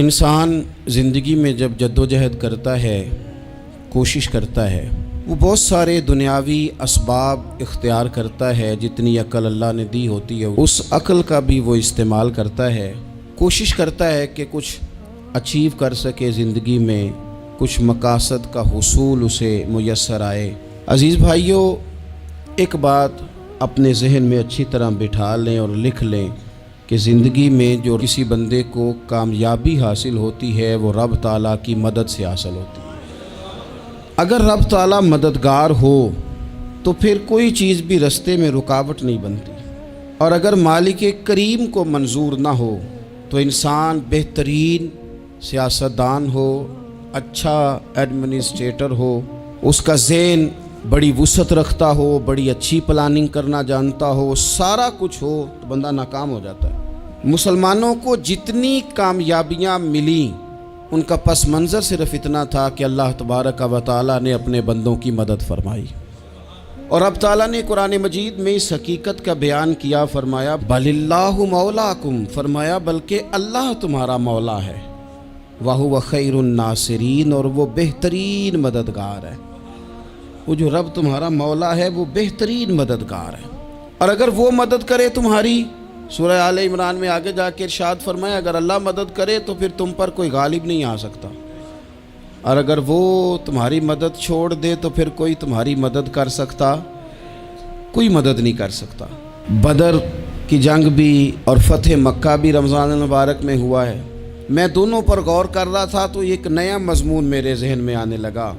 انسان زندگی میں جب جدوجہد کرتا ہے، کوشش کرتا ہے، وہ بہت سارے دنیاوی اسباب اختیار کرتا ہے، جتنی عقل اللہ نے دی ہوتی ہے اس عقل کا بھی وہ استعمال کرتا ہے، کوشش کرتا ہے کہ کچھ اچیو کر سکے زندگی میں، کچھ مقاصد کا حصول اسے میسر آئے۔ عزیز بھائیوں، ایک بات اپنے ذہن میں اچھی طرح بٹھا لیں اور لکھ لیں کہ زندگی میں جو کسی بندے کو کامیابی حاصل ہوتی ہے وہ رب تعالیٰ کی مدد سے حاصل ہوتی ہے۔ اگر رب تعالیٰ مددگار ہو تو پھر کوئی چیز بھی رستے میں رکاوٹ نہیں بنتی، اور اگر مالک کریم کو منظور نہ ہو تو انسان بہترین سیاستدان ہو، اچھا ایڈمنسٹریٹر ہو، اس کا ذہن بڑی وسعت رکھتا ہو، بڑی اچھی پلاننگ کرنا جانتا ہو، سارا کچھ ہو، تو بندہ ناکام ہو جاتا ہے۔ مسلمانوں کو جتنی کامیابیاں ملیں ان کا پس منظر صرف اتنا تھا کہ اللہ تبارک و تعالیٰ نے اپنے بندوں کی مدد فرمائی، اور اب تعالیٰ نے قرآن مجید میں اس حقیقت کا بیان کیا، فرمایا بل اللہ مولاکم، فرمایا بلکہ اللہ تمہارا مولا ہے، وَهُوَ خَيْرُ النَّاصِرِينَ، اور وہ بہترین مددگار ہے۔ وہ جو رب تمہارا مولا ہے وہ بہترین مددگار ہے، اور اگر وہ مدد کرے تمہاری، سورہ آل عمران میں آگے جا کے ارشاد فرمایا اگر اللہ مدد کرے تو پھر تم پر کوئی غالب نہیں آ سکتا، اور اگر وہ تمہاری مدد چھوڑ دے تو پھر کوئی تمہاری مدد کر سکتا، کوئی مدد نہیں کر سکتا۔ بدر کی جنگ بھی اور فتح مکہ بھی رمضان المبارک میں ہوا ہے۔ میں دونوں پر غور کر رہا تھا تو ایک نیا مضمون میرے ذہن میں آنے لگا۔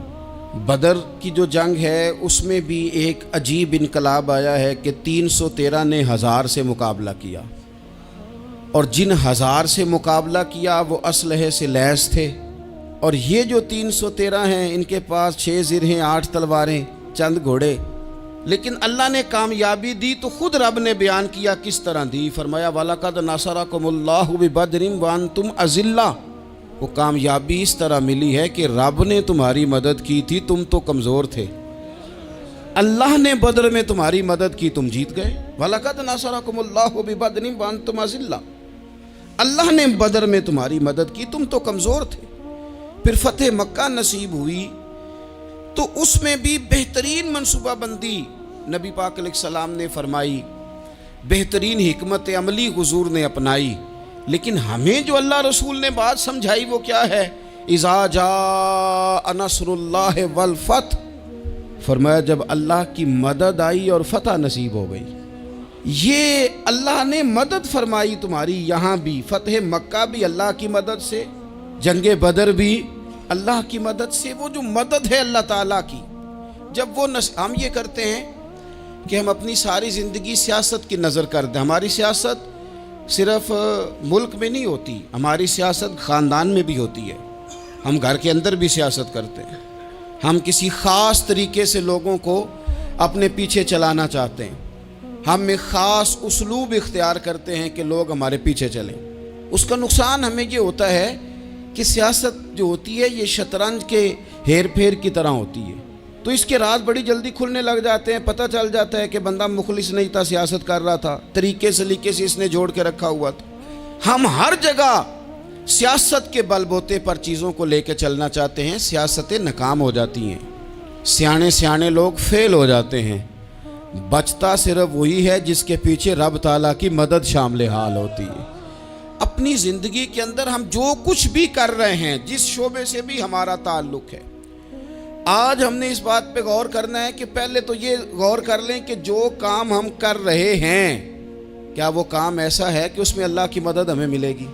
بدر کی جو جنگ ہے اس میں بھی ایک عجیب انقلاب آیا ہے کہ 313 نے 1000 سے مقابلہ کیا، اور جن 1000 سے مقابلہ کیا وہ اسلحے سے لیس تھے، اور یہ جو 313 ہیں ان کے پاس 6 زرہیں، 8 تلواریں، چند گھوڑے، لیکن اللہ نے کامیابی دی تو خود رب نے بیان کیا کس طرح دی، فرمایا وَلَقَدْ نَصَرَكُمُ اللَّهُ بِبَدْرٍ وَأَنْتُمْ أَذِلَّةٌ۔ وہ کامیابی اس طرح ملی ہے کہ رب نے تمہاری مدد کی تھی، تم تو کمزور تھے، اللہ نے بدر میں تمہاری مدد کی، تم جیت گئے۔ وَلَقَدْ نَصَرَكُمُ اللَّهُ بِبَدْرٍ وَأَنْتُمْ أَذِلَّةٌ، اللہ نے بدر میں تمہاری مدد کی، تم تو کمزور تھے۔ پھر فتح مکہ نصیب ہوئی تو اس میں بھی بہترین منصوبہ بندی نبی پاک علیہ السلام نے فرمائی، بہترین حکمت عملی حضور نے اپنائی، لیکن ہمیں جو اللہ رسول نے بات سمجھائی وہ کیا ہے؟ اذا جاء نصر اللہ والفتح، فرمایا جب اللہ کی مدد آئی اور فتح نصیب ہو گئی۔ یہ اللہ نے مدد فرمائی تمہاری، یہاں بھی فتح مکہ بھی اللہ کی مدد سے، جنگ بدر بھی اللہ کی مدد سے۔ وہ جو مدد ہے اللہ تعالیٰ کی، جب وہ ہم یہ کرتے ہیں کہ ہم اپنی ساری زندگی سیاست کی نظر کر دیں، ہماری سیاست صرف ملک میں نہیں ہوتی، ہماری سیاست خاندان میں بھی ہوتی ہے، ہم گھر کے اندر بھی سیاست کرتے ہیں، ہم کسی خاص طریقے سے لوگوں کو اپنے پیچھے چلانا چاہتے ہیں، ہم ایک خاص اسلوب اختیار کرتے ہیں کہ لوگ ہمارے پیچھے چلیں۔ اس کا نقصان ہمیں یہ ہوتا ہے کہ سیاست جو ہوتی ہے یہ شطرنج کے ہیر پھیر کی طرح ہوتی ہے، تو اس کے راز بڑی جلدی کھلنے لگ جاتے ہیں، پتہ چل جاتا ہے کہ بندہ مخلص نہیں تھا، سیاست کر رہا تھا، طریقے سلیقے سے اس نے جوڑ کے رکھا ہوا تھا۔ ہم ہر جگہ سیاست کے بل بوتے پر چیزوں کو لے کے چلنا چاہتے ہیں، سیاستیں ناکام ہو جاتی ہیں، سیانے لوگ فیل ہو جاتے ہیں، بچتا صرف وہی ہے جس کے پیچھے رب تعالیٰ کی مدد شامل حال ہوتی ہے۔ اپنی زندگی کے اندر ہم جو کچھ بھی کر رہے ہیں، جس شعبے سے بھی ہمارا تعلق ہے، آج ہم نے اس بات پہ غور کرنا ہے کہ پہلے تو یہ غور کر لیں کہ جو کام ہم کر رہے ہیں کیا وہ کام ایسا ہے کہ اس میں اللہ کی مدد ہمیں ملے گی؟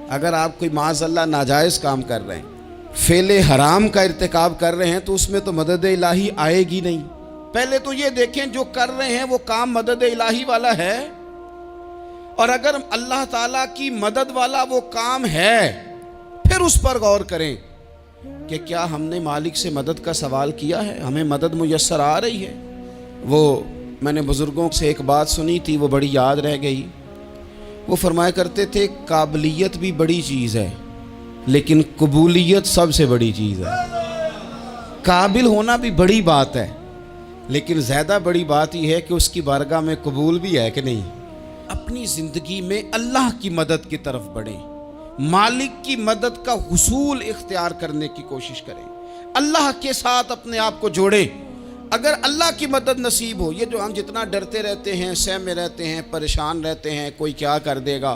اگر آپ کوئی معاذ اللہ ناجائز کام کر رہے ہیں، فعل حرام کا ارتکاب کر رہے ہیں، تو اس میں تو مدد الہی آئے گی نہیں۔ پہلے تو یہ دیکھیں جو کر رہے ہیں وہ کام مدد الہی والا ہے، اور اگر اللہ تعالیٰ کی مدد والا وہ کام ہے پھر اس پر غور کریں کہ کیا ہم نے مالک سے مدد کا سوال کیا ہے، ہمیں مدد میسر آ رہی ہے۔ وہ میں نے بزرگوں سے ایک بات سنی تھی، وہ بڑی یاد رہ گئی۔ وہ فرمایا کرتے تھے قابلیت بھی بڑی چیز ہے لیکن قبولیت سب سے بڑی چیز ہے۔ قابل ہونا بھی بڑی بات ہے لیکن زیادہ بڑی بات یہ ہے کہ اس کی بارگاہ میں قبول بھی ہے کہ نہیں۔ اپنی زندگی میں اللہ کی مدد کی طرف بڑھیں، مالک کی مدد کا حصول اختیار کرنے کی کوشش کریں، اللہ کے ساتھ اپنے آپ کو جوڑیں۔ اگر اللہ کی مدد نصیب ہو، یہ جو ہم جتنا ڈرتے رہتے ہیں، سہمے رہتے ہیں، پریشان رہتے ہیں کوئی کیا کر دے گا،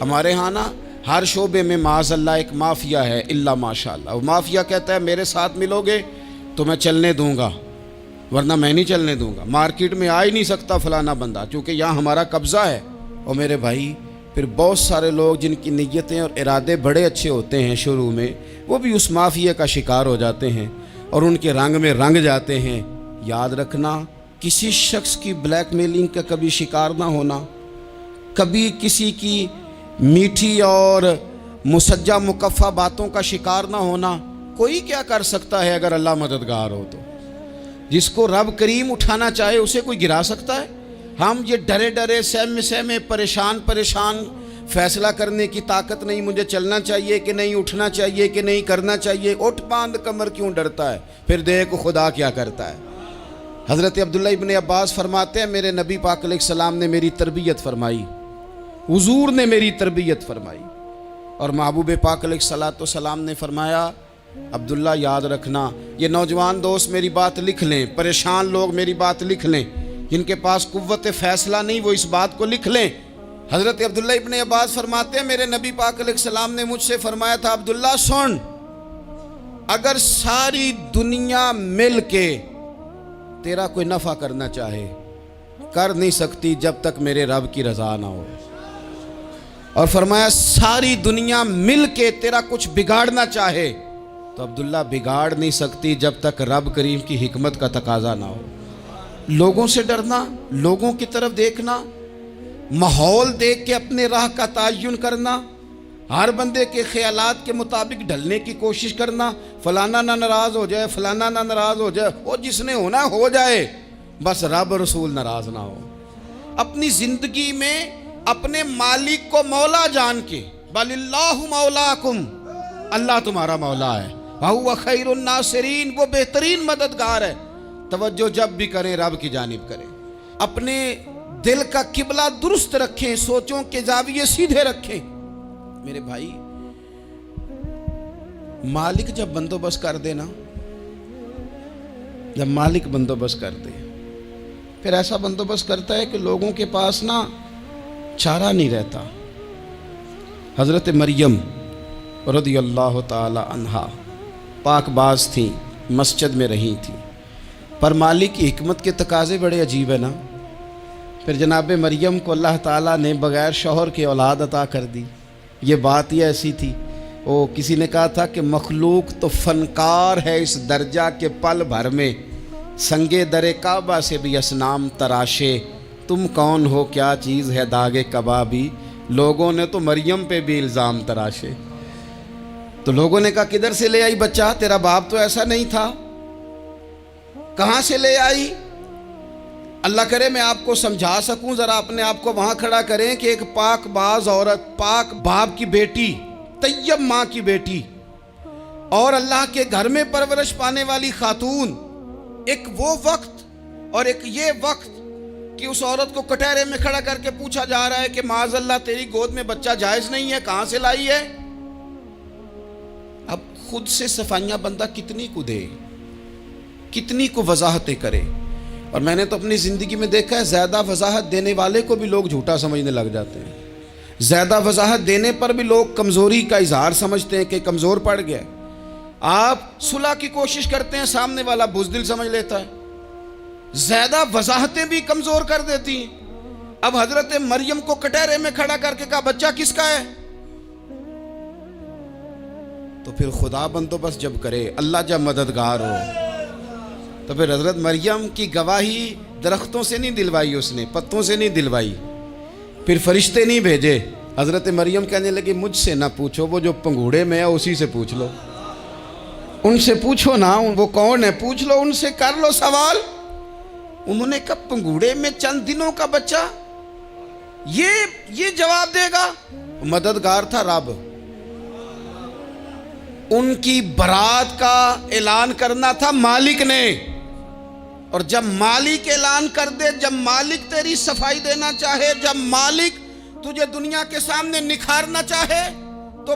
ہمارے ہاں نا ہر شعبے میں معاذ اللہ ایک مافیا ہے، الا ماشاء اللہ۔ وہ مافیا کہتا ہے میرے ساتھ ملو گے تو میں چلنے دوں گا، ورنہ میں نہیں چلنے دوں گا، مارکیٹ میں آ ہی نہیں سکتا فلانا بندہ، چونکہ یہاں ہمارا قبضہ ہے۔ اور میرے بھائی پھر بہت سارے لوگ جن کی نیتیں اور ارادے بڑے اچھے ہوتے ہیں شروع میں، وہ بھی اس مافیا کا شکار ہو جاتے ہیں اور ان کے رنگ میں رنگ جاتے ہیں۔ یاد رکھنا، کسی شخص کی بلیک میلنگ کا کبھی شکار نہ ہونا، کبھی کسی کی میٹھی اور مسجع مکفہ باتوں کا شکار نہ ہونا۔ کوئی کیا کر سکتا ہے اگر اللہ مددگار ہو تو؟ جس کو رب کریم اٹھانا چاہے اسے کوئی گرا سکتا ہے؟ ہم یہ ڈرے ڈرے سہمے پریشان فیصلہ کرنے کی طاقت نہیں، مجھے چلنا چاہیے کہ نہیں، اٹھنا چاہیے کہ نہیں، کرنا چاہیے، اٹھ باندھ کمر کیوں ڈرتا ہے؟ پھر دیکھ خدا کیا کرتا ہے۔ حضرت عبداللہ ابن عباس فرماتے ہیں میرے نبی پاک علیہ السلام نے میری تربیت فرمائی، حضور نے میری تربیت فرمائی، اور محبوب پاک علیہ السلام نے فرمایا عبداللہ یاد رکھنا، یہ نوجوان دوست میری بات لکھ لیں، پریشان لوگ میری بات لکھ لیں، جن کے پاس قوت فیصلہ نہیں وہ اس بات کو لکھ لیں۔ حضرت عبداللہ ابن عباس فرماتے ہیں میرے نبی پاک علیہ السلام نے مجھ سے فرمایا تھا عبداللہ سن، اگر ساری دنیا مل کے تیرا کوئی نفع کرنا چاہے کر نہیں سکتی جب تک میرے رب کی رضا نہ ہو، اور فرمایا ساری دنیا مل کے تیرا کچھ بگاڑنا چاہے تو عبداللہ بگاڑ نہیں سکتی جب تک رب کریم کی حکمت کا تقاضا نہ ہو۔ لوگوں سے ڈرنا، لوگوں کی طرف دیکھنا، ماحول دیکھ کے اپنے راہ کا تعین کرنا، ہر بندے کے خیالات کے مطابق ڈھلنے کی کوشش کرنا، فلانا نہ ناراض ہو جائے، فلانا نہ ناراض ہو جائے، وہ جس نے ہونا ہو جائے، بس رب رسول ناراض نہ ہو۔ اپنی زندگی میں اپنے مالک کو مولا جان کے، بل اللہ مولاکم، اللہ تمہارا مولا ہے، وَهُوَ خَيْرُ النَّاصِرِينَ، وہ بہترین مددگار ہے۔ توجہ جب بھی کریں رب کی جانب کریں، اپنے دل کا قبلہ درست رکھیں، سوچوں کے زاویے سیدھے رکھیں۔ میرے بھائی مالک جب بندوبست کر دے نا، جب مالک بندوبست کر دے پھر ایسا بندوبست کرتا ہے کہ لوگوں کے پاس نا چارہ نہیں رہتا۔ حضرت مریم رضی اللہ تعالی عنہا پاک باز تھیں، مسجد میں رہی تھیں، پر مالک کی حکمت کے تقاضے بڑے عجیب ہے نا۔ پھر جناب مریم کو اللہ تعالیٰ نے بغیر شوہر کے اولاد عطا کر دی۔ یہ بات ہی ایسی تھی، وہ کسی نے کہا تھا کہ مخلوق تو فنکار ہے اس درجہ کے پل بھر میں سنگے در کعبہ سے بھی اصنام تراشے، تم کون ہو کیا چیز ہے داغ کبابی، لوگوں نے تو مریم پہ بھی الزام تراشے۔ تو لوگوں نے کہا کدھر سے لے آئی بچہ، تیرا باپ تو ایسا نہیں تھا، کہاں سے لے آئی؟ اللہ کرے میں آپ کو سمجھا سکوں، ذرا اپنے آپ کو وہاں کھڑا کریں کہ ایک پاک باز عورت، پاک باپ کی بیٹی، طیب ماں کی بیٹی، اور اللہ کے گھر میں پرورش پانے والی خاتون، ایک وہ وقت اور ایک یہ وقت کہ اس عورت کو کٹہرے میں کھڑا کر کے پوچھا جا رہا ہے کہ معاذ اللہ تیری گود میں بچہ جائز نہیں ہے، کہاں سے لائی ہے؟ اب خود سے صفائیاں بندہ کتنی کو دے، کتنی کو وضاحتیں کرے۔ اور میں نے تو اپنی زندگی میں دیکھا ہے زیادہ وضاحت دینے والے کو بھی لوگ جھوٹا سمجھنے لگ جاتے ہیں، زیادہ وضاحت دینے پر بھی لوگ کمزوری کا اظہار سمجھتے ہیں کہ کمزور پڑ گیا۔ آپ صلح کی کوشش کرتے ہیں، سامنے والا بزدل سمجھ لیتا ہے، زیادہ وضاحتیں بھی کمزور کر دیتی ہیں۔ اب حضرت مریم کو کٹہرے میں کھڑا کر کے کہا بچہ کس کا ہے؟ تو پھر خدا بندوبست جب کرے، اللہ جب مددگار ہو، تو پھر حضرت مریم کی گواہی درختوں سے نہیں دلوائی، اس نے پتوں سے نہیں دلوائی، پھر فرشتے نہیں بھیجے۔ حضرت مریم کہنے لگی مجھ سے نہ پوچھو، وہ جو پنگوڑے میں ہے اسی سے پوچھ لو، ان سے پوچھو نا، وہ کون ہے پوچھ لو، ان سے کر لو سوال۔ انہوں نے کہا پنگوڑے میں چند دنوں کا بچہ یہ جواب دے گا؟ مددگار تھا رب، ان کی برات کا اعلان کرنا تھا مالک نے، اور جب مالک اعلان کر دے، جب مالک تیری صفائی دینا چاہے، جب مالک تجھے دنیا کے سامنے نکھارنا چاہے، تو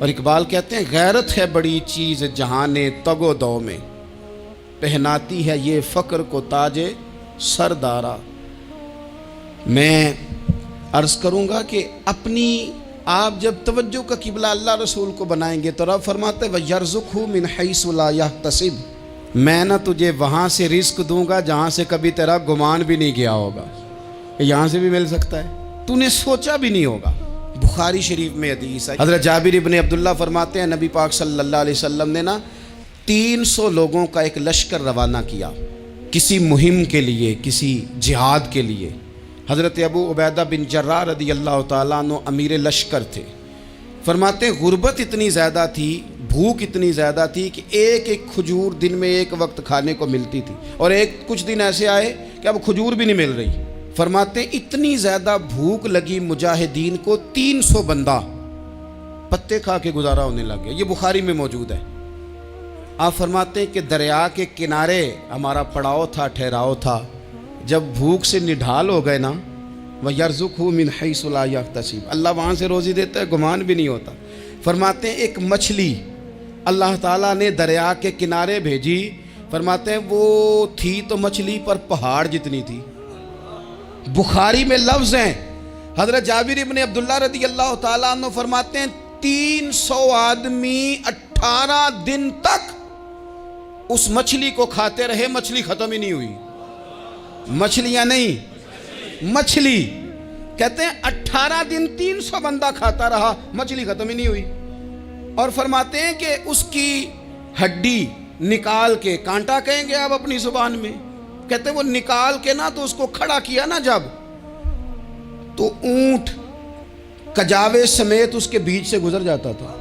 اور اقبال کہتے ہیں غیرت ہے بڑی چیز جہان تگ و دو میں، پہناتی ہے یہ فقر کو تاج سردارا۔ میں عرض کروں گا کہ اپنی آپ جب توجہ کا قبلہ اللہ رسول کو بنائیں گے تو رب فرماتے ہیں وَيَرْزُقْهُ مِنْ حَيْثُ لَا يَحْتَسِبُ، میں نہ تجھے وہاں سے رزق دوں گا جہاں سے کبھی تیرا گمان بھی نہیں کیا ہوگا، یہاں سے بھی مل سکتا ہے، تو نے سوچا بھی نہیں ہوگا۔ بخاری شریف میں حدیث ہے، حضرت جابر ابن عبداللہ فرماتے ہیں نبی پاک صلی اللہ علیہ وسلم نے 300 لوگوں کا ایک لشکر روانہ کیا کسی مہم کے لیے، کسی جہاد کے لیے۔ حضرت ابو عبیدہ بن جراح رضی اللہ تعالیٰ عنہ امیر لشکر تھے۔ فرماتے ہیں غربت اتنی زیادہ تھی، بھوک اتنی زیادہ تھی کہ ایک ایک کھجور دن میں ایک وقت کھانے کو ملتی تھی، اور کچھ دن ایسے آئے کہ اب کھجور بھی نہیں مل رہی۔ فرماتے ہیں اتنی زیادہ بھوک لگی مجاہدین کو 300 بندہ پتے کھا کے گزارا ہونے لگ گیا۔ یہ بخاری میں موجود ہے۔ آپ فرماتے ہیں کہ دریا کے کنارے ہمارا پڑاؤ تھا، ٹھہراؤ تھا، جب بھوک سے نڈھال ہو گئے نا، وَيَرْزُقْهُ مِنْ حَيْثُ لَا يَحْتَسِبُ، اللہ وہاں سے روزی دیتا ہے، گمان بھی نہیں ہوتا۔ فرماتے ہیں ایک مچھلی اللہ تعالیٰ نے دریا کے کنارے بھیجی، فرماتے ہیں وہ تھی تو مچھلی پر پہاڑ جتنی تھی۔ بخاری میں لفظ ہیں، حضرت جابر ابن عبداللہ رضی اللہ تعالیٰ عنہ فرماتے ہیں 300 آدمی 18 دن تک اس مچھلی کو کھاتے رہے، مچھلی ختم ہی نہیں ہوئی۔ مچھلیاں نہیں، مچھلی کہتے ہیں 18 دن 300 بندہ کھاتا رہا، مچھلی ختم ہی نہیں ہوئی۔ اور فرماتے ہیں کہ اس کی ہڈی نکال کے، کانٹا کہیں گے آپ اپنی زبان میں، کہتے ہیں وہ نکال کے نا تو اس کو کھڑا کیا نا جب، تو اونٹ کجاوے سمیت اس کے بیچ سے گزر جاتا تھا،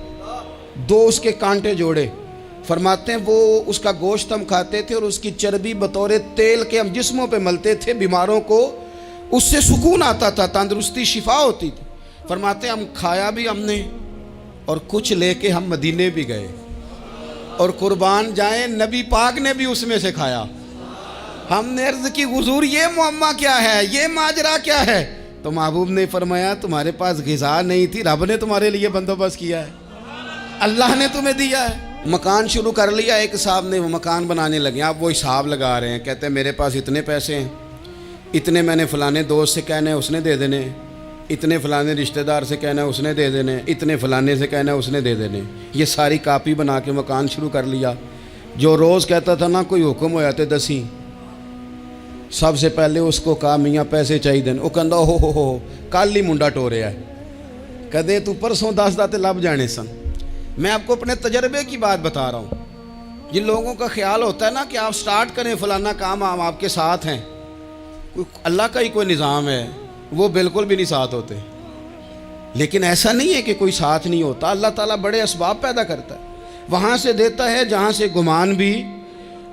2 اس کے کانٹے جوڑے۔ فرماتے ہیں وہ اس کا گوشت ہم کھاتے تھے اور اس کی چربی بطور تیل کے ہم جسموں پہ ملتے تھے، بیماروں کو اس سے سکون آتا تھا، تندرستی شفا ہوتی تھی۔ فرماتے ہیں ہم کھایا بھی ہم نے، اور کچھ لے کے ہم مدینے بھی گئے، اور قربان جائیں نبی پاک نے بھی اس میں سے کھایا۔ ہم نے عرض کی حضور یہ معمہ کیا ہے، یہ ماجرا کیا ہے؟ تو محبوب نے فرمایا تمہارے پاس غذا نہیں تھی، رب نے تمہارے لیے بندوبست کیا ہے، اللہ نے تمہیں دیا ہے۔ مکان شروع کر لیا، ایک صاحب نے وہ مکان بنانے لگے، آپ وہ حساب لگا رہے ہیں، کہتے ہیں میرے پاس اتنے پیسے ہیں، اتنے میں نے فلانے دوست سے کہنا ہے اس نے دے دینے، اتنے فلانے رشتہ دار سے کہنا ہے اس نے دے دینے، اتنے فلانے سے کہنا ہے اس نے دے دینے۔ یہ ساری کاپی بنا کے مکان شروع کر لیا۔ جو روز کہتا تھا نا کوئی حکم ہو جاتے 10، سب سے پہلے اس کو کہا میاں پیسے چاہیے دین، وہ کہندا ہو کل ہی منڈا ٹوریا ہے، کدے تو پرسوں 10 داتے لب جانے سن۔ میں آپ کو اپنے تجربے کی بات بتا رہا ہوں۔ جن لوگوں کا خیال ہوتا ہے نا کہ آپ سٹارٹ کریں فلانا کام، ہم آپ کے ساتھ ہیں، اللہ کا ہی کوئی نظام ہے، وہ بالکل بھی نہیں ساتھ ہوتے۔ لیکن ایسا نہیں ہے کہ کوئی ساتھ نہیں ہوتا، اللہ تعالیٰ بڑے اسباب پیدا کرتا ہے، وہاں سے دیتا ہے جہاں سے گمان بھی۔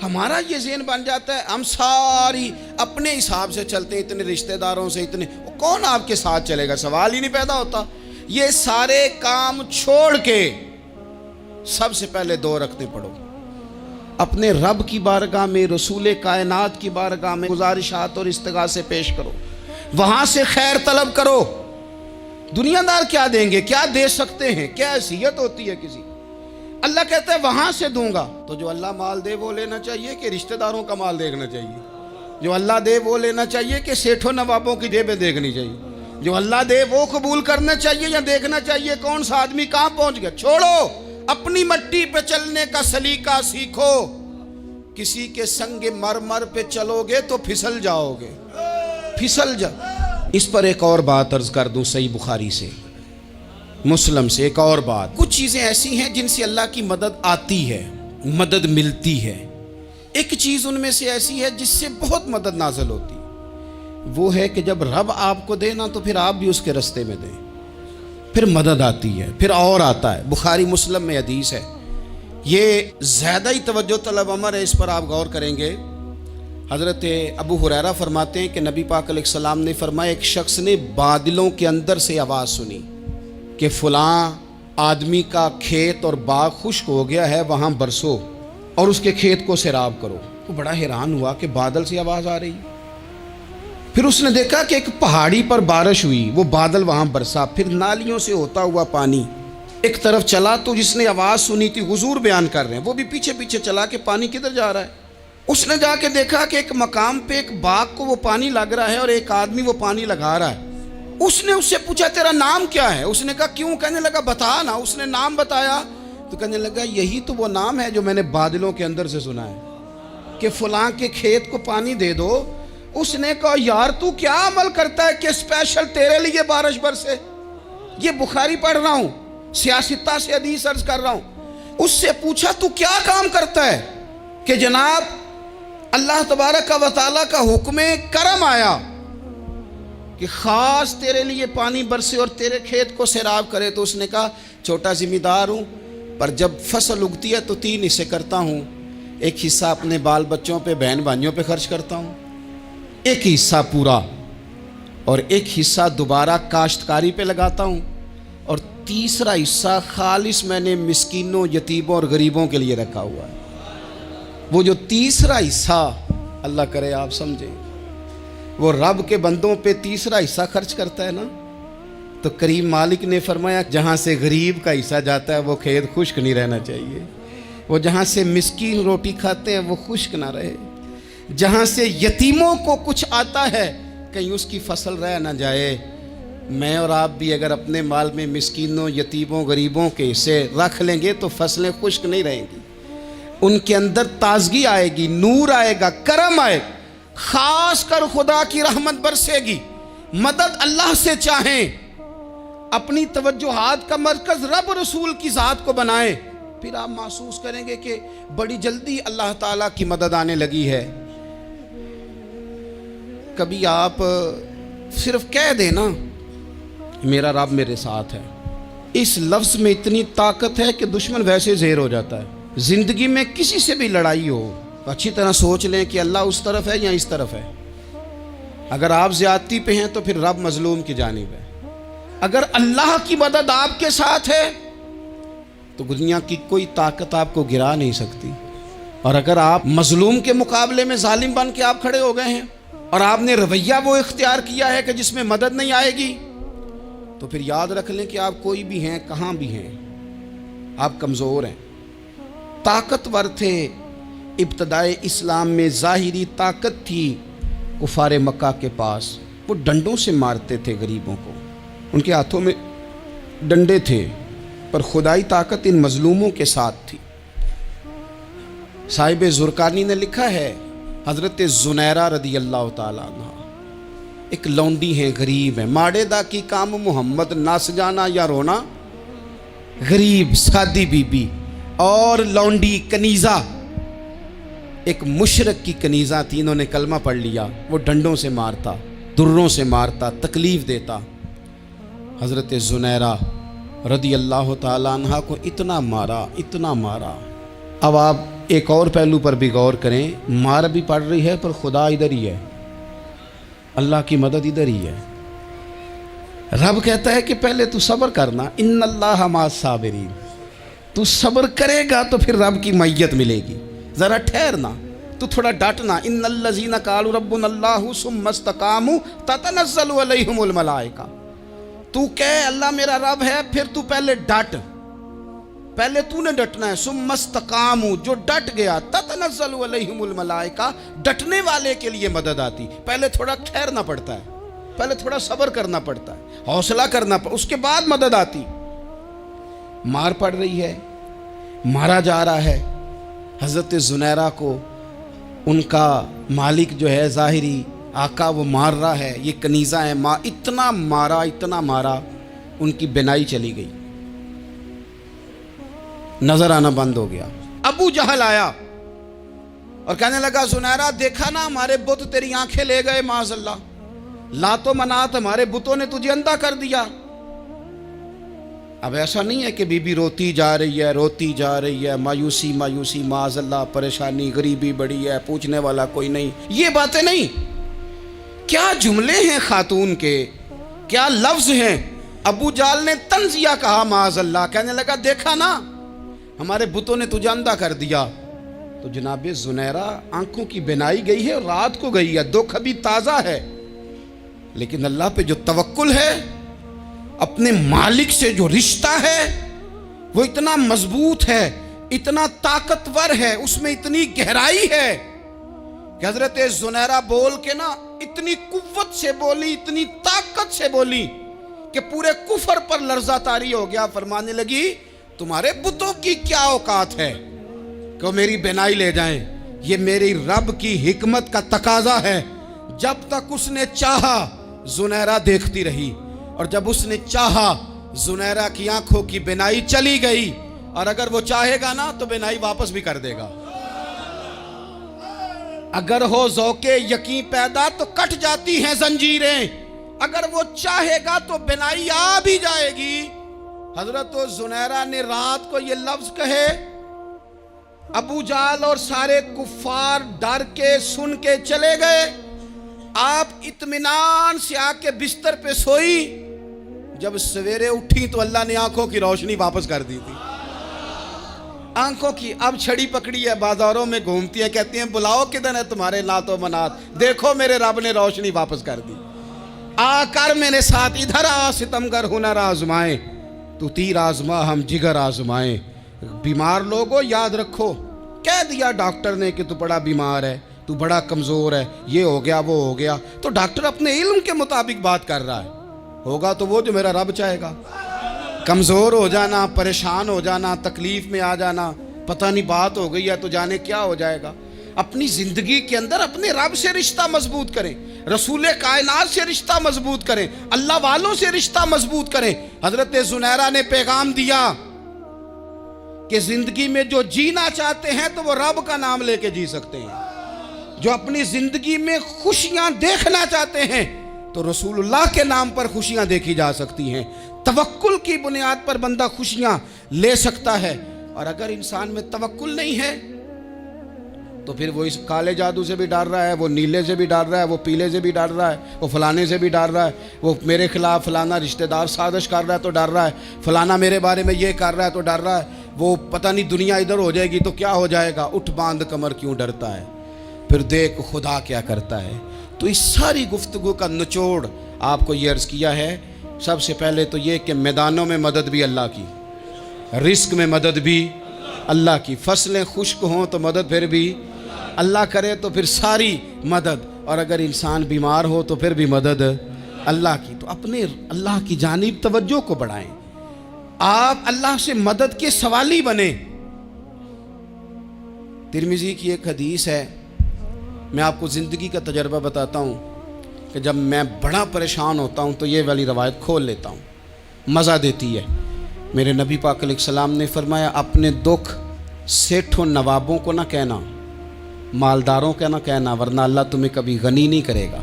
ہمارا یہ ذہن بن جاتا ہے ہم ساری اپنے حساب سے چلتے ہیں، اتنے رشتہ داروں سے، اتنے کون آپ کے ساتھ چلے گا، سوال ہی نہیں پیدا ہوتا۔ یہ سارے کام چھوڑ کے سب سے پہلے 2 رکعتیں پڑھو، اپنے رب کی بارگاہ میں، رسول کائنات کی بارگاہ میں گزارشات اور استغاثے پیش کرو، وہاں سے خیر طلب کرو۔ دنیا دار کیا دیں گے، کیا دے سکتے ہیں، کیا حیثیت ہوتی ہے کسی؟ اللہ کہتا ہے وہاں سے دوں گا۔ تو جو اللہ مال دے وہ لینا چاہیے کہ رشتہ داروں کا مال دیکھنا چاہیے؟ جو اللہ دے وہ لینا چاہیے کہ سیٹھوں نوابوں کی جیبیں دیکھنی چاہیے؟ جو اللہ دے وہ قبول کرنا چاہیے یا دیکھنا چاہیے کون سا آدمی کہاں پہنچ گیا؟ چھوڑو، اپنی مٹی پہ چلنے کا سلیقہ سیکھو۔ کسی کے سنگ مرمر پہ چلو گے تو پھسل جاؤ گے، پھسل جاؤ۔ اس پر ایک اور بات عرض کر دوں، صحیح بخاری سے، مسلم سے ایک اور بات۔ کچھ چیزیں ایسی ہیں جن سے اللہ کی مدد آتی ہے، مدد ملتی ہے۔ ایک چیز ان میں سے ایسی ہے جس سے بہت مدد نازل ہوتی، وہ ہے کہ جب رب آپ کو دے نا تو پھر آپ بھی اس کے رستے میں دیں، پھر مدد آتی ہے، پھر اور آتا ہے۔ بخاری مسلم میں حدیث ہے، یہ زیادہ ہی توجہ طلب امر ہے، اس پر آپ غور کریں گے۔ حضرت ابو ہریرہ فرماتے ہیں کہ نبی پاک علیہ السلام نے فرمایا ایک شخص نے بادلوں کے اندر سے آواز سنی کہ فلاں آدمی کا کھیت اور باغ خشک ہو گیا ہے، وہاں برسو اور اس کے کھیت کو سیراب کرو۔ وہ بڑا حیران ہوا کہ بادل سے آواز آ رہی۔ پھر اس نے دیکھا کہ ایک پہاڑی پر بارش ہوئی، وہ بادل وہاں برسا، پھر نالیوں سے ہوتا ہوا پانی ایک طرف چلا تو جس نے آواز سنی تھی حضور بیان کر رہے ہیں، وہ بھی پیچھے پیچھے چلا کہ پانی کدھر جا رہا ہے۔ اس نے جا کے دیکھا کہ ایک مقام پہ ایک باغ کو وہ پانی لگ رہا ہے اور ایک آدمی وہ پانی لگا رہا ہے۔ اس نے اس سے پوچھا تیرا نام کیا ہے؟ اس نے کہا کیوں؟ کہنے لگا بتا نا۔ اس نے نام بتایا تو کہنے لگا یہی تو وہ نام ہے جو میں نے بادلوں کے اندر سے سنا ہے کہ فلاں کے کھیت کو پانی دے دو۔ اس نے کہا یار تو کیا عمل کرتا ہے کہ اسپیشل تیرے لیے بارش برسے؟ یہ بخاری پڑھ رہا ہوں، سیاستہ سے حدیث عرض کر رہا ہوں۔ اس سے پوچھا تو کیا کام کرتا ہے کہ جناب اللہ تبارک و تعالیٰ کا حکم کرم آیا کہ خاص تیرے لیے پانی برسے اور تیرے کھیت کو سیراب کرے؟ تو اس نے کہا چھوٹا ذمہ دار ہوں، پر جب فصل اگتی ہے تو 3 حصے کرتا ہوں۔ ایک حصہ اپنے بال بچوں پہ، بہن بھائیوں پہ خرچ کرتا ہوں، ایک حصہ پورا، اور ایک حصہ دوبارہ کاشتکاری پہ لگاتا ہوں، اور تیسرا حصہ خالص میں نے مسکینوں، یتیموں اور غریبوں کے لیے رکھا ہوا ہے۔ وہ جو تیسرا حصہ اللہ کرے آپ سمجھیں، وہ رب کے بندوں پہ تیسرا حصہ خرچ کرتا ہے نا، تو کریم مالک نے فرمایا جہاں سے غریب کا حصہ جاتا ہے وہ کھیت خشک نہیں رہنا چاہیے، وہ جہاں سے مسکین روٹی کھاتے ہیں وہ خشک نہ رہے، جہاں سے یتیموں کو کچھ آتا ہے کہیں اس کی فصل رہ نہ جائے۔ میں اور آپ بھی اگر اپنے مال میں مسکینوں، یتیموں، غریبوں کے حصے رکھ لیں گے تو فصلیں خشک نہیں رہیں گی، ان کے اندر تازگی آئے گی، نور آئے گا، کرم آئے گا، خاص کر خدا کی رحمت برسے گی۔ مدد اللہ سے چاہیں، اپنی توجہات کا مرکز رب رسول کی ذات کو بنائیں، پھر آپ محسوس کریں گے کہ بڑی جلدی اللہ تعالیٰ کی مدد آنے لگی ہے۔ کبھی آپ صرف کہہ دیں نا میرا رب میرے ساتھ ہے، اس لفظ میں اتنی طاقت ہے کہ دشمن ویسے زہر ہو جاتا ہے۔ زندگی میں کسی سے بھی لڑائی ہو تو اچھی طرح سوچ لیں کہ اللہ اس طرف ہے یا اس طرف ہے۔ اگر آپ زیادتی پہ ہیں تو پھر رب مظلوم کی جانب ہے۔ اگر اللہ کی مدد آپ کے ساتھ ہے تو دنیا کی کوئی طاقت آپ کو گرا نہیں سکتی، اور اگر آپ مظلوم کے مقابلے میں ظالم بن کے آپ کھڑے ہو گئے ہیں اور آپ نے رویہ وہ اختیار کیا ہے کہ جس میں مدد نہیں آئے گی، تو پھر یاد رکھ لیں کہ آپ کوئی بھی ہیں، کہاں بھی ہیں، آپ کمزور ہیں۔ طاقتور تھے ابتدائے اسلام میں، ظاہری طاقت تھی کفار مکہ کے پاس، وہ ڈنڈوں سے مارتے تھے غریبوں کو، ان کے ہاتھوں میں ڈنڈے تھے، پر خدائی طاقت ان مظلوموں کے ساتھ تھی۔ صاحب زرقانی نے لکھا ہے حضرت زنیرہ رضی اللہ تعالیٰ عنہ ایک لونڈی ہیں، غریب ہیں، ماڑے دا کی کام محمد نس جانا یا رونا، غریب سادی بی بی اور لونڈی کنیزہ، ایک مشرک کی کنیزہ تھی، انہوں نے کلمہ پڑھ لیا، وہ ڈنڈوں سے مارتا، دروں سے مارتا، تکلیف دیتا۔ حضرت زنیرہ رضی اللہ تعالیٰ عنہ کو اتنا مارا، اتنا مارا۔ اب آپ ایک اور پہلو پر بھی غور کریں، مار بھی پڑ رہی ہے پر خدا ادھر ہی ہے، اللہ کی مدد ادھر ہی ہے۔ رب کہتا ہے کہ پہلے تو صبر کرنا، ان اللہ مع الصابرین، تو صبر کرے گا تو پھر رب کی معیت ملے گی، ذرا ٹھہرنا، تو تھوڑا ڈٹنا۔ ان الذین قالوا ربنا اللہ ثم استقاموا تتنزل علیہم الملائکہ، تو کہے اللہ میرا رب ہے، پھر تو پہلے ڈٹ، پہلے تو نے ڈٹنا ہے۔ ثم استقاموا، جو ڈٹ گیا، تتنزل علیہم الملائکہ، ڈٹنے والے کے لیے مدد آتی، پہلے تھوڑا ٹھہرنا پڑتا ہے، پہلے تھوڑا صبر کرنا پڑتا ہے، حوصلہ کرنا پڑتا، اس کے بعد مدد آتی۔ مار پڑ رہی ہے، مارا جا رہا ہے حضرت زنیرہ کو، ان کا مالک جو ہے ظاہری آقا وہ مار رہا ہے، یہ کنیزہ ہے، اتنا مارا اتنا مارا، ان کی بینائی چلی گئی، نظر آنا بند ہو گیا۔ ابو جہل آیا اور کہنے لگا زنیرہ دیکھا نا ہمارے بت تیری آنکھیں لے گئے، معاذ اللہ، لات و منات ہمارے بتوں نے تجھے اندھا کر دیا۔ اب ایسا نہیں ہے کہ بی بی روتی جا رہی ہے، روتی جا رہی ہے، مایوسی مایوسی، معاذ اللہ، پریشانی، غریبی بڑی ہے، پوچھنے والا کوئی نہیں، یہ باتیں نہیں۔ کیا جملے ہیں خاتون کے، کیا لفظ ہیں۔ ابو جہل نے تنزیہ کہا، معاذ اللہ، کہنے لگا دیکھا نا ہمارے بتوں نے تجھے اندھا کر دیا۔ تو جناب زنیرہ آنکھوں کی بینائی گئی ہے، رات کو گئی ہے، دکھ ابھی تازہ ہے، لیکن اللہ پہ جو توکل ہے، اپنے مالک سے جو رشتہ ہے، وہ اتنا مضبوط ہے، اتنا طاقتور ہے، اس میں اتنی گہرائی ہے کہ حضرت زنیرہ بول کے نا اتنی قوت سے بولی، اتنی طاقت سے بولی کہ پورے کفر پر لرزہ طاری ہو گیا۔ فرمانے لگی تمہارے بتوں کی کیا اوقات ہے کہ میری بینائی لے جائیں؟ یہ میری رب کی حکمت کا تقاضا ہے۔ جب تک اس نے چاہا زنیرہ دیکھتی رہی، اور جب اس نے چاہا زنیرہ کی آنکھوں کی بینائی چلی گئی، اور اگر وہ چاہے گا نا تو بینائی واپس بھی کر دے گا۔ اگر ہو ذوق یقین پیدا تو کٹ جاتی ہیں زنجیریں، اگر وہ چاہے گا تو بینائی آ بھی جائے گی۔ حضرت زنیرہ نے رات کو یہ لفظ کہے، ابو جہل اور سارے کفار ڈر کے سن کے چلے گئے۔ آپ اطمینان سے آ کے بستر پہ سوئی، جب سویرے اٹھی تو اللہ نے آنکھوں کی روشنی واپس کر دی تھی۔ آنکھوں کی اب چھڑی پکڑی ہے، بازاروں میں گھومتی ہے، کہتی ہیں بلاؤ کدھر ہے تمہارے نعت و منات، دیکھو میرے رب نے روشنی واپس کر دی۔ آ کر میرے ساتھ ادھر آ ستمگر ہنر آزمائیں، تو تیر آزما ہم جگر آزمائیں۔ بیمار لوگوں یاد رکھو، کہہ دیا ڈاکٹر نے کہ تو بڑا بیمار ہے، تو بڑا کمزور ہے، یہ ہو گیا وہ ہو گیا، تو ڈاکٹر اپنے علم کے مطابق بات کر رہا ہے، ہوگا تو وہ جو میرا رب چاہے گا۔ کمزور ہو جانا، پریشان ہو جانا، تکلیف میں آ جانا، پتہ نہیں بات ہو گئی ہے تو جانے کیا ہو جائے گا۔ اپنی زندگی کے اندر اپنے رب سے رشتہ مضبوط کریں، رسول کائنات سے رشتہ مضبوط کریں، اللہ والوں سے رشتہ مضبوط کریں۔ حضرت زنیرہ نے پیغام دیا کہ زندگی میں جو جینا چاہتے ہیں تو وہ رب کا نام لے کے جی سکتے ہیں، جو اپنی زندگی میں خوشیاں دیکھنا چاہتے ہیں تو رسول اللہ کے نام پر خوشیاں دیکھی جا سکتی ہیں۔ توکل کی بنیاد پر بندہ خوشیاں لے سکتا ہے، اور اگر انسان میں توکل نہیں ہے تو پھر وہ اس کالے جادو سے بھی ڈر رہا ہے، وہ نیلے سے بھی ڈر رہا ہے، وہ پیلے سے بھی ڈر رہا ہے، وہ فلانے سے بھی ڈر رہا ہے، وہ میرے خلاف فلانا رشتہ دار سازش کر رہا ہے تو ڈر رہا ہے، فلانا میرے بارے میں یہ کر رہا ہے تو ڈر رہا ہے، وہ پتہ نہیں دنیا ادھر ہو جائے گی تو کیا ہو جائے گا، اٹھ باندھ کمر کیوں ڈرتا ہے، پھر دیکھ خدا کیا کرتا ہے۔ تو اس ساری گفتگو کا نچوڑ آپ کو یہ عرض کیا ہے، سب سے پہلے تو یہ کہ میدانوں میں مدد بھی اللہ کی، رزق میں مدد بھی اللہ کی، فصلیں خشک ہوں تو مدد پھر بھی اللہ کرے، تو پھر ساری مدد، اور اگر انسان بیمار ہو تو پھر بھی مدد اللہ کی۔ تو اپنے اللہ کی جانب توجہ کو بڑھائیں، آپ اللہ سے مدد کے سوالی بنیں۔ ترمذی کی ایک حدیث ہے، میں آپ کو زندگی کا تجربہ بتاتا ہوں کہ جب میں بڑا پریشان ہوتا ہوں تو یہ والی روایت کھول لیتا ہوں، مزہ دیتی ہے۔ میرے نبی پاک علیہ السلام نے فرمایا اپنے دکھ سیٹھوں نوابوں کو نہ کہنا، مالداروں کا نہ کہنا، ورنہ اللہ تمہیں کبھی غنی نہیں کرے گا۔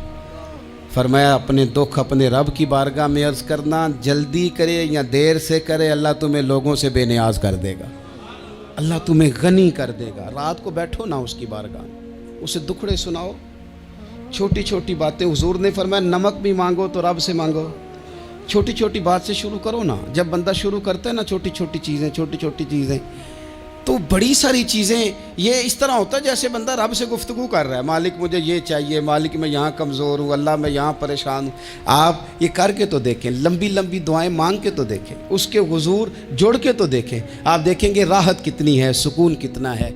فرمایا اپنے دکھ اپنے رب کی بارگاہ میں عرض کرنا، جلدی کرے یا دیر سے کرے اللہ تمہیں لوگوں سے بے نیاز کر دے گا، اللہ تمہیں غنی کر دے گا۔ رات کو بیٹھو نا اس کی بارگاہ میں، اسے دکھڑے سناؤ، چھوٹی چھوٹی باتیں۔ حضور نے فرمایا نمک بھی مانگو تو رب سے مانگو، چھوٹی چھوٹی بات سے شروع کرو نا۔ جب بندہ شروع کرتا ہے نا چھوٹی چھوٹی چیزیں تو بڑی ساری چیزیں یہ اس طرح ہوتا ہے جیسے بندہ رب سے گفتگو کر رہا ہے، مالک مجھے یہ چاہیے، مالک میں یہاں کمزور ہوں، اللہ میں یہاں پریشان ہوں۔ آپ یہ کر کے تو دیکھیں، لمبی لمبی دعائیں مانگ کے تو دیکھیں، اس کے حضور جوڑ کے تو دیکھیں، آپ دیکھیں گے راحت کتنی ہے، سکون کتنا ہے۔